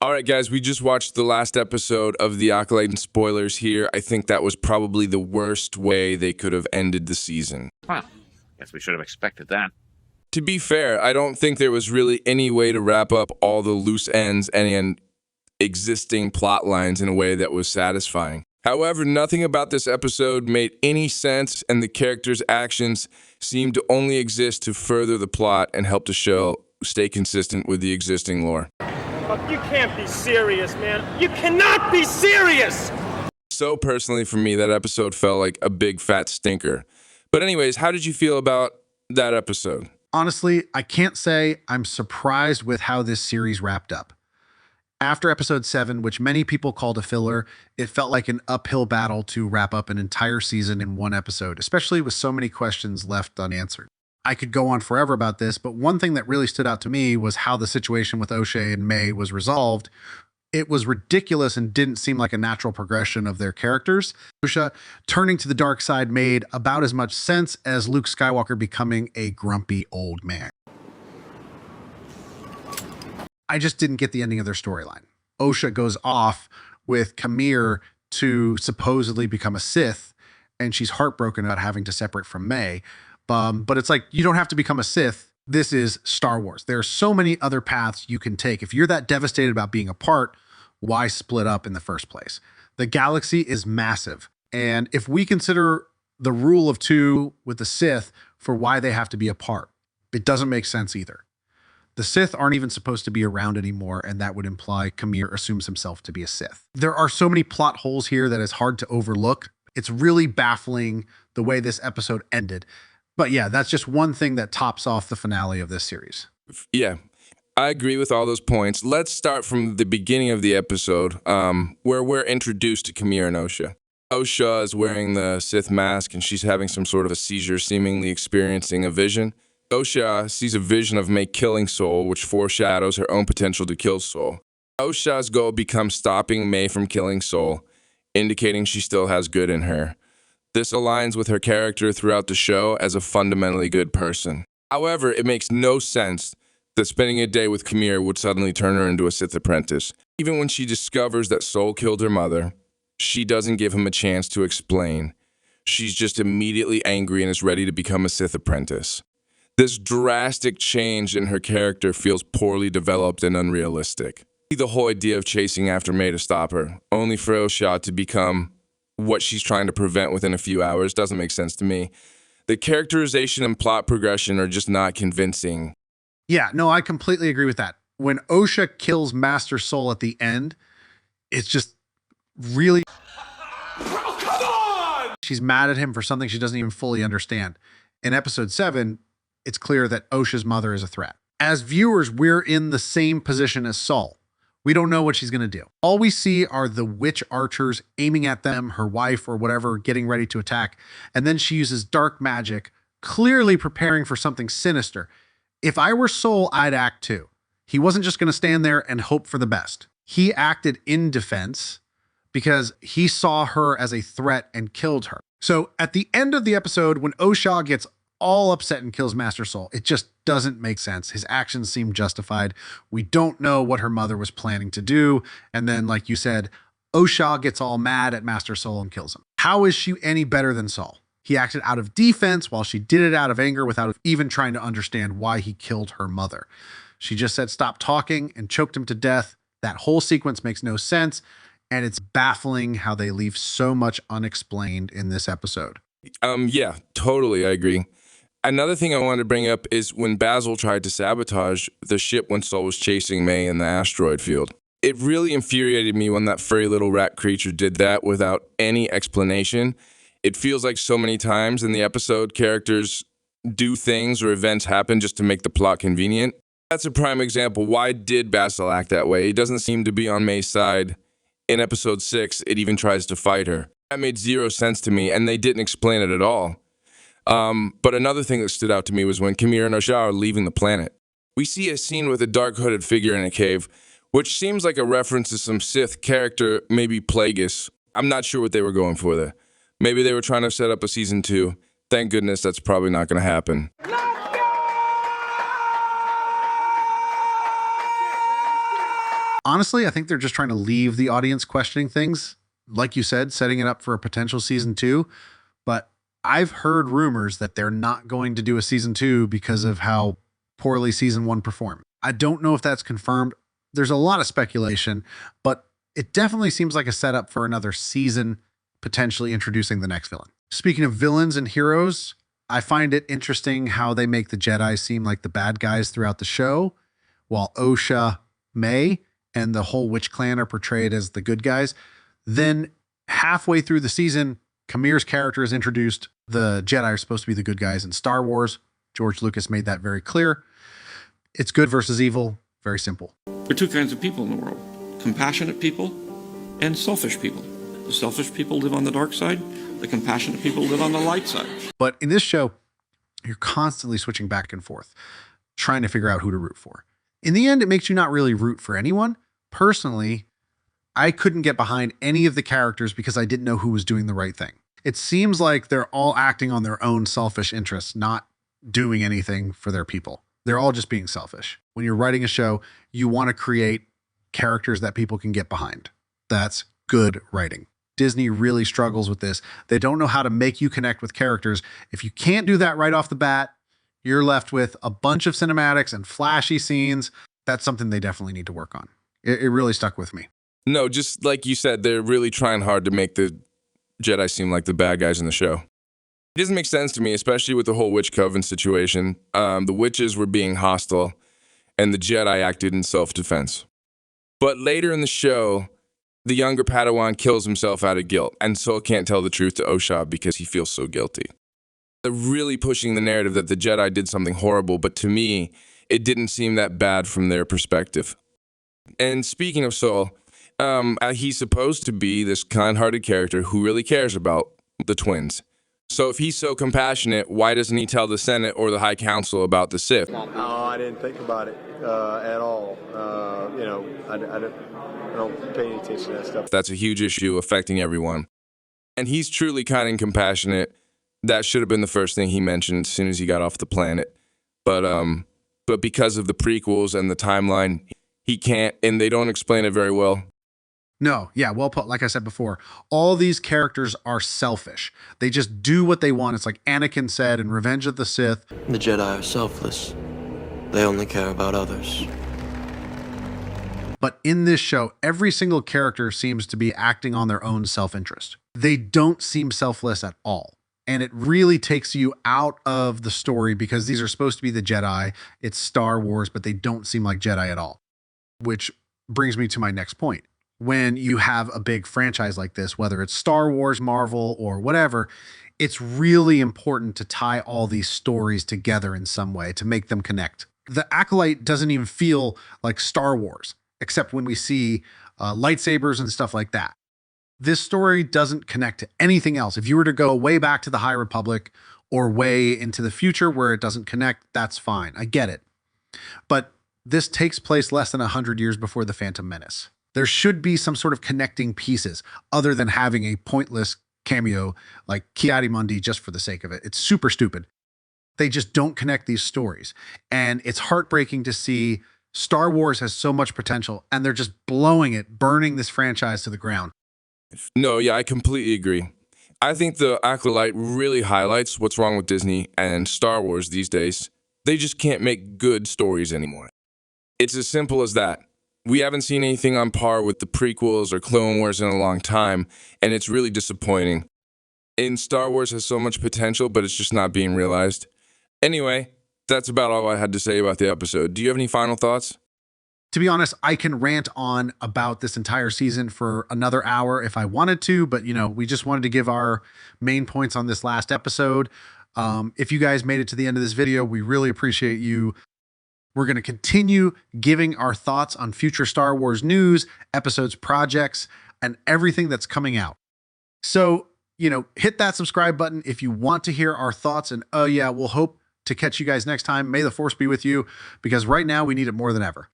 All right, guys, we just watched the last episode of The Acolyte, and spoilers here. I think that was probably the worst way they could have ended the season. Well, guess we should have expected that. To be fair, I don't think there was really any way to wrap up all the loose ends and existing plot lines in a way that was satisfying. However, nothing about this episode made any sense, and the characters' actions seemed to only exist to further the plot and help the show stay consistent with the existing lore. You can't be serious, man. You cannot be serious! So personally for me, that episode felt like a big fat stinker. But anyways, how did you feel about that episode? Honestly, I can't say I'm surprised with how this series wrapped up. After episode 7, which many people called a filler, it felt like an uphill battle to wrap up an entire season in one episode, especially with so many questions left unanswered. I could go on forever about this, but one thing that really stood out to me was how the situation with O'Shea and May was resolved. It was ridiculous and didn't seem like a natural progression of their characters. O'Shea turning to the dark side made about as much sense as Luke Skywalker becoming a grumpy old man. I just didn't get the ending of their storyline. O'Shea goes off with Kamir to supposedly become a Sith, and she's heartbroken about having to separate from May. But it's like, you don't have to become a Sith. This is Star Wars. There are so many other paths you can take. If you're that devastated about being apart, why split up in the first place? The galaxy is massive. And if we consider the rule of two with the Sith for why they have to be apart, it doesn't make sense either. The Sith aren't even supposed to be around anymore, and that would imply Kamir assumes himself to be a Sith. There are so many plot holes here that is hard to overlook. It's really baffling the way this episode ended. But yeah, that's just one thing that tops off the finale of this series. Yeah, I agree with all those points. Let's start from the beginning of the episode, where we're introduced to Kamir and O'Shea. O'Shea is wearing the Sith mask, and she's having some sort of a seizure, seemingly experiencing a vision. O'Shea sees a vision of May killing Sol, which foreshadows her own potential to kill Sol. O'Shea's goal becomes stopping May from killing Sol, indicating she still has good in her. This aligns with her character throughout the show as a fundamentally good person. However, it makes no sense that spending a day with Kamir would suddenly turn her into a Sith apprentice. Even when she discovers that Sol killed her mother, she doesn't give him a chance to explain. She's just immediately angry and is ready to become a Sith apprentice. This drastic change in her character feels poorly developed and unrealistic. The whole idea of chasing after May to stop her, only for O'Shea to become what she's trying to prevent within a few hours, doesn't make sense to me. The characterization and plot progression are just not convincing. Yeah, no, I completely agree with that. When O'Shea kills Master Sol at the end, it's just really... Oh, come on! She's mad at him for something she doesn't even fully understand. In episode 7, it's clear that O'Shea's mother is a threat. As viewers, we're in the same position as Sol. We don't know what she's going to do. All we see are the witch archers aiming at them, her wife or whatever, getting ready to attack. And then she uses dark magic, clearly preparing for something sinister. If I were Sol, I'd act too. He wasn't just going to stand there and hope for the best. He acted in defense because he saw her as a threat and killed her. So at the end of the episode, when O'Shea gets all upset and kills Master Sol, it just doesn't make sense. His actions seem justified. We don't know what her mother was planning to do. And then, like you said, O'Shea gets all mad at Master Sol and kills him. How is she any better than Sol? He acted out of defense while she did it out of anger without even trying to understand why he killed her mother. She just said stop talking and choked him to death. That whole sequence makes no sense. And it's baffling how they leave so much unexplained in this episode. Yeah, totally, I agree. Another thing I wanted to bring up is when Basil tried to sabotage the ship when Sol was chasing May in the asteroid field. It really infuriated me when that furry little rat creature did that without any explanation. It feels like so many times in the episode, characters do things or events happen just to make the plot convenient. That's a prime example. Why did Basil act that way? He doesn't seem to be on May's side. In episode 6, it even tries to fight her. That made zero sense to me, and they didn't explain it at all. But another thing that stood out to me was when Kamir and O'Shea are leaving the planet. We see a scene with a dark hooded figure in a cave, which seems like a reference to some Sith character, maybe Plagueis. I'm not sure what they were going for there. Maybe they were trying to set up a season 2. Thank goodness that's probably not going to happen. Honestly, I think they're just trying to leave the audience questioning things. Like you said, setting it up for a potential season 2. But I've heard rumors that they're not going to do a season 2 because of how poorly season 1 performed. I don't know if that's confirmed. There's a lot of speculation, but it definitely seems like a setup for another season, potentially introducing the next villain. Speaking of villains and heroes, I find it interesting how they make the Jedi seem like the bad guys throughout the show, while Osha, May, and the whole witch clan are portrayed as the good guys. Then halfway through the season, Kamir's character is introduced. The Jedi are supposed to be the good guys in Star Wars. George Lucas made that very clear. It's good versus evil. Very simple. There are two kinds of people in the world: compassionate people and selfish people. The selfish people live on the dark side. The compassionate people live on the light side. But in this show, you're constantly switching back and forth, trying to figure out who to root for. In the end, it makes you not really root for anyone. Personally, I couldn't get behind any of the characters because I didn't know who was doing the right thing. It seems like they're all acting on their own selfish interests, not doing anything for their people. They're all just being selfish. When you're writing a show, you want to create characters that people can get behind. That's good writing. Disney really struggles with this. They don't know how to make you connect with characters. If you can't do that right off the bat, you're left with a bunch of cinematics and flashy scenes. That's something they definitely need to work on. It really stuck with me. No, just like you said, they're really trying hard to make the Jedi seem like the bad guys in the show. It doesn't make sense to me, especially with the whole witch coven situation. The witches were being hostile, and the Jedi acted in self-defense. But later in the show, the younger Padawan kills himself out of guilt, and so can't tell the truth to Osha because he feels so guilty. They're really pushing the narrative that the Jedi did something horrible, but to me, it didn't seem that bad from their perspective. And speaking of Saul, he's supposed to be this kind-hearted character who really cares about the twins. So if he's so compassionate, why doesn't he tell the Senate or the High Council about the Sith? Oh, I didn't think about it at all. I don't pay any attention to that stuff. That's a huge issue affecting everyone. And he's truly kind and compassionate. That should have been the first thing he mentioned as soon as he got off the planet. But because of the prequels and the timeline, he can't, and they don't explain it very well. No, yeah, well put. Like I said before, all these characters are selfish. They just do what they want. It's like Anakin said in Revenge of the Sith. The Jedi are selfless. They only care about others. But in this show, every single character seems to be acting on their own self-interest. They don't seem selfless at all. And it really takes you out of the story because these are supposed to be the Jedi. It's Star Wars, but they don't seem like Jedi at all. Which brings me to my next point. When you have a big franchise like this, whether it's Star Wars, Marvel, or whatever, it's really important to tie all these stories together in some way to make them connect. The Acolyte doesn't even feel like Star Wars, except when we see lightsabers and stuff like that. This story doesn't connect to anything else. If you were to go way back to the High Republic or way into the future where it doesn't connect, that's fine. I get it. But this takes place less than 100 years before the Phantom Menace. There should be some sort of connecting pieces other than having a pointless cameo like Ki-Adi-Mundi just for the sake of it. It's super stupid. They just don't connect these stories. And it's heartbreaking to see Star Wars has so much potential and they're just blowing it, burning this franchise to the ground. No, yeah, I completely agree. I think the Acolyte really highlights what's wrong with Disney and Star Wars these days. They just can't make good stories anymore. It's as simple as that. We haven't seen anything on par with the prequels or Clone Wars in a long time, and it's really disappointing. And Star Wars has so much potential, but it's just not being realized. Anyway, that's about all I had to say about the episode. Do you have any final thoughts? To be honest, I can rant on about this entire season for another hour if I wanted to, but we just wanted to give our main points on this last episode. If you guys made it to the end of this video, we really appreciate you. We're going to continue giving our thoughts on future Star Wars news, episodes, projects, and everything that's coming out. So, hit that subscribe button if you want to hear our thoughts. And we'll hope to catch you guys next time. May the Force be with you, because right now we need it more than ever.